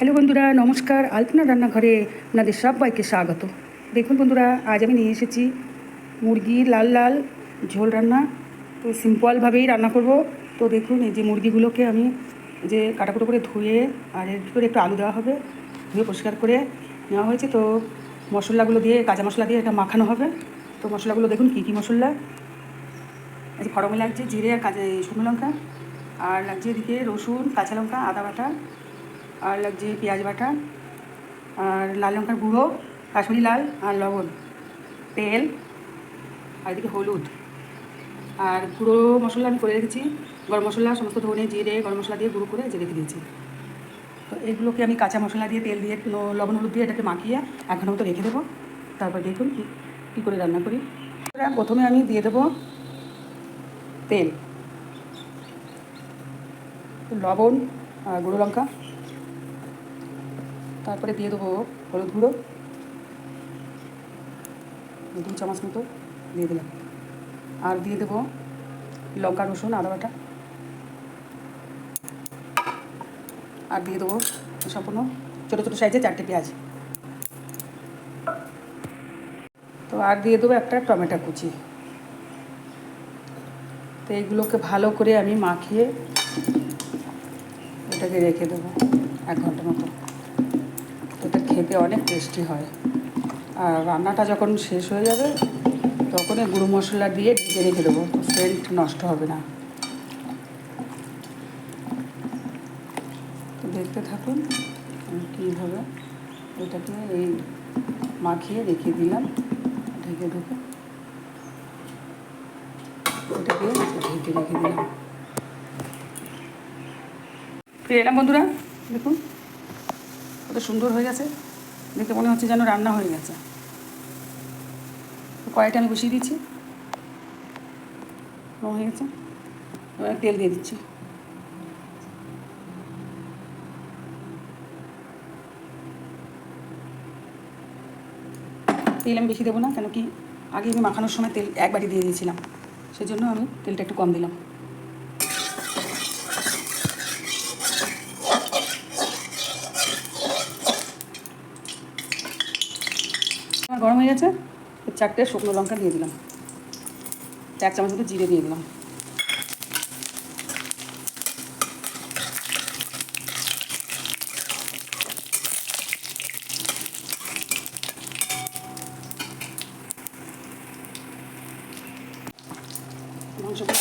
Hello বন্ধুরা, নমস্কার। আলপনা রান্নাঘরে আপনাদের সবাইকে স্বাগত। দেখুন বন্ধুরা, আজ আমি নিয়ে এসেছি মুরগির লাল লাল ঝোল রান্না। তো সিম্পলভাবেই রান্না করব। তো দেখুন, এই যে মুরগিগুলোকে আমি যে কাটাকুটো করে ধুয়ে, আর এর ভিতরে একটু আলু দেওয়া হবে, ধুয়ে পরিষ্কার করে নেওয়া হয়েছে। তো মশলাগুলো দিয়ে, কাঁচা মশলা দিয়ে এটা মাখানো হবে। তো মশলাগুলো দেখুন কী কী মশলা। এই যে ফড়ঙে লাগছে জিরে আর শুকনো লঙ্কা, আর লাগছে এদিকে রসুন, কাঁচা লঙ্কা, আদা বাটা, আর লাগছে পেঁয়াজ বাটা, আর লাল লঙ্কার গুঁড়ো, কাশ্মীরি লাল, আর লবণ, তেল, আর এদিকে হলুদ। আর গুঁড়ো মশলা আমি করে রেখেছি, গরম মশলা, সমস্ত ধনে জিরে গরম মশলা দিয়ে গুঁড়ো করে রেখে দিয়েছি। তো এগুলোকে আমি কাঁচা মশলা দিয়ে, তেল দিয়ে, লবণ হলুদ দিয়ে এটাকে মাখিয়ে 1 ঘন্টা মতো রেখে দেবো। তারপর দেখুন কী করে রান্না করি। প্রথমে আমি দিয়ে দেবো তেল, লবণ আর গুঁড়ো লঙ্কা, তারপরে দিয়ে দেবো হলুদ গুঁড়ো 2 চামচ মতো দিয়ে দিলাম, আর দিয়ে দেবো লঙ্কা, রসুন, আদা বাটা, আর দিয়ে দেবো সম্পূর্ণ ছোটো ছোটো সাইজে 4টে পেঁয়াজ। তো আর দিয়ে দেবো একটা টমেটো কুচি। তো এইগুলোকে ভালো করে আমি মাখিয়ে এটাকে রেখে দেবো 1 ঘন্টা মতো। এটা খেতে অনেক টেস্টি হয়। আর রান্নাটা যখন শেষ হয়ে যাবে তখন গুঁড়ো মশলা দিয়ে ঢেকে রেখে দেবো, তো সেন্ট নষ্ট হবে না। তো দেখতে থাকুন কীভাবে এটাকে এই মাখিয়ে রেখে দিলাম ঢেকে ঢুকে, এটাকে ঢেকে রেখে দিলাম। ফিরে এলাম বন্ধুরা, দেখুন কত সুন্দর হয়ে গেছে, দেখে মনে হচ্ছে যেন রান্না হয়ে গেছে। তো কড়াইটা আমি বসিয়ে দিচ্ছি, হয়ে গেছে। এবার তেল দিয়ে দিচ্ছি। তেল আমি বেশি দেবো না, কেন কি আগে আমি মাখানোর সময় তেল 1 বাটি দিয়ে দিয়েছিলাম, সেই জন্য আমি তেলটা একটু কম দিলাম। আমার গরম হয়ে গেছে, 4টে শুকনো লঙ্কা দিয়ে দিলাম, 1 চামচ মতো জিরে দিয়ে দিলাম। মাংসগুলো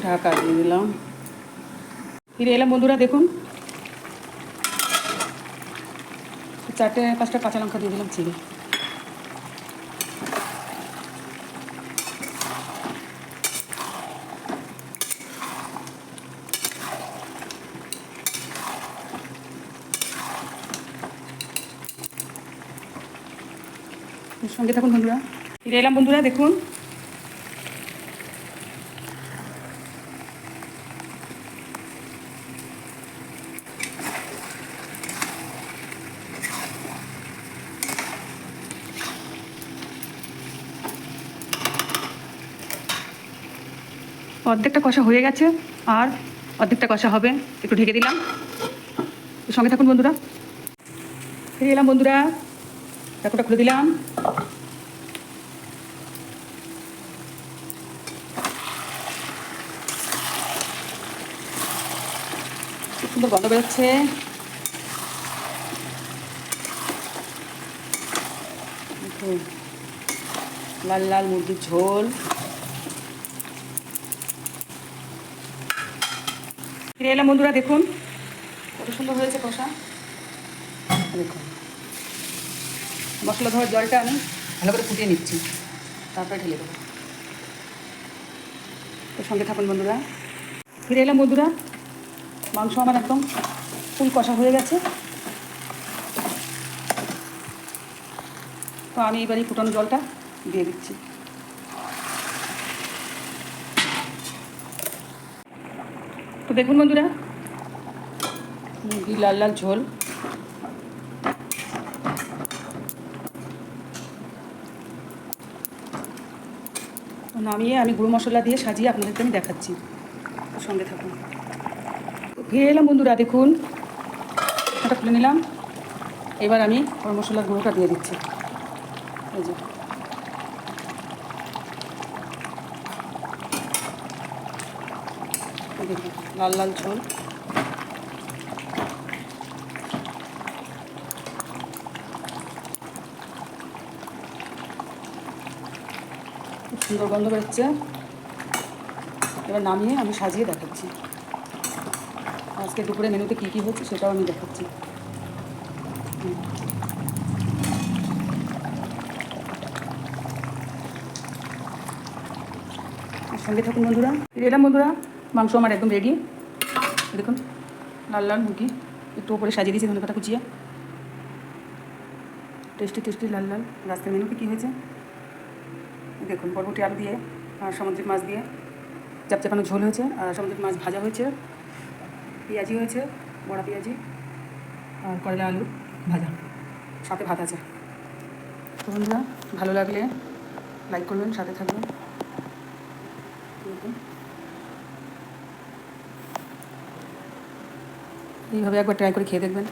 ঢাকা দিয়ে দিলাম। ফিরে এলাম বন্ধুরা, দেখুন 4-5টা কাঁচা লঙ্কা দিয়ে দিলাম চিড়ে। সঙ্গে থাকুন বন্ধুরা। ফিরে এলাম বন্ধুরা, দেখুন অর্ধেকটা কষা হয়ে গেছে, আর অর্ধেকটা কষা হবে, একটু ঢেকে দিলাম। সঙ্গে থাকুন বন্ধুরা। ফিরে এলাম বন্ধুরা, ঢাকুনটা খুলে দিলাম। খুব সুন্দর গন্ধ বেরোচ্ছে। লাল লাল মুরগির ঝোল। ফিরে এলাম বন্ধুরা, দেখুন কত সুন্দর হয়েছে কষা। দেখুন মশলা ধোয়ার জলটা আমি ভালো করে ফুটিয়ে নিচ্ছি, তারপরে ঢেলে দেবো। তো সঙ্গে থাকুন বন্ধুরা। ফিরে এলাম বন্ধুরা, মাংস আমার একদম ফুল কষা হয়ে গেছে। তো আমি এবারে ফুটানো জলটা দিয়ে দিচ্ছি। তো দেখুন বন্ধুরা, মুরগির লাল লাল ঝোল। নামিয়ে আমি গুঁড়ো মশলা দিয়ে সাজিয়ে আপনাদেরকে আমি দেখাচ্ছি, সঙ্গে থাকুন। ফিরে এলাম বন্ধুরা, দেখুন এটা খুলে নিলাম। এবার আমি গরম মশলার গুঁড়োটা দিয়ে দিচ্ছি। এই যে দেখুন লাল লাল ঝোল। খুব সুন্দর গন্ধ বেরোচ্ছে। এবার নামিয়ে আমি সাজিয়ে দেখাচ্ছি। আজকে দুপুরে মেনুতে কী কী হচ্ছে সেটাও আমি দেখাচ্ছি। সঙ্গে থাকুন বন্ধুরা। এলাম বন্ধুরা, মাংস আমার একদম রেডি। দেখুন লাল লাল মুরগি, একটু উপরে সাজিয়ে দিয়েছি ধনেপাতা কুচিয়ে। টেস্টি টেস্টি লাল লাল। আজকের মেনুতে কী হয়েছে দেখুন, বরবটি আলু দিয়ে আর সামুদ্রিক মাছ দিয়ে চাপচাপানো ঝোল হয়েছে, আর সামুদ্রিক মাছ ভাজা হয়েছে, পেঁয়াজি হয়েছে, বড়া পেঁয়াজি, আর করলা আলু ভাজা, সাথে ভাত আছে। তো বন্ধুরা, ভালো লাগলে লাইক করবেন, সাথে থাকবেন। এইভাবে একবার ট্রাই করে খেয়ে দেখবেন,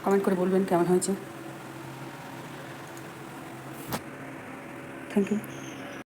কমেন্ট করে বলবেন কেমন হয়েছে। Thank you.